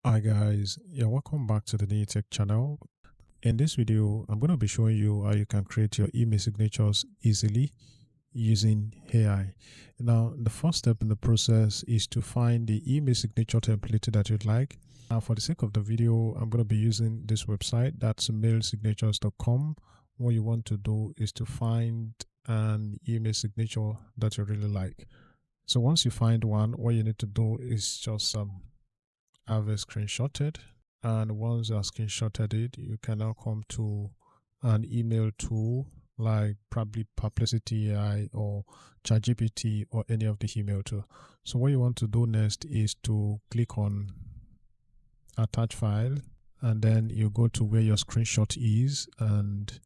Hi guys, welcome back to the NeoTech channel. In this video, I'm going to be showing you how you can create your email signatures easily using AI. Now, the first step in the process is to find the email signature template that you'd like. Now, for the sake of the video, I'm going to be using this website, that's mailsignatures.com. What you want to do is to find an email signature that you really like. So once you find one, what you need to do is just have it screenshotted, and once you have screenshotted it, you can now come to an email tool like probably Perplexity AI or ChatGPT or any of the email tool. So what you want to do next is to click on attach file, and then you go to where your screenshot is and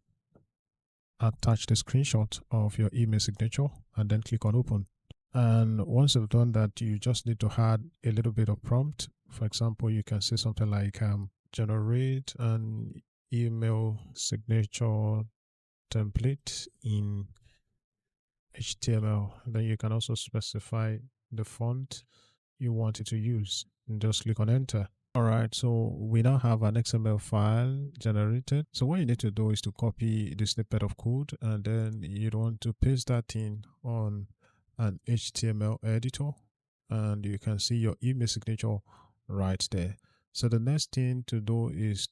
attach the screenshot of your email signature, and then click on open. And once you've done that, you just need to add a little bit of prompt. For example, you can say something like generate an email signature template in HTML. Then you can also specify the font you want it to use and just click on enter. All right, so we now have an XML file generated. So what you need to do is to copy the snippet of code, and then you want to paste that in on an HTML editor, and you can see your email signature right there. So the next thing to do is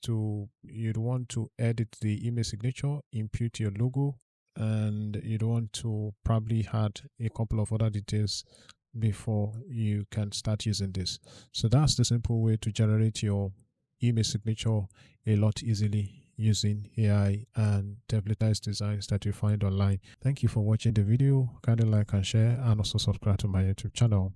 you'd want to edit the email signature, input your logo, and you'd want to probably add a couple of other details before you can start using this. So that's the simple way to generate your email signature a lot easily using AI and templatized designs that you find online. Thank you for watching the video. Kindly like and share, and also subscribe to my YouTube channel.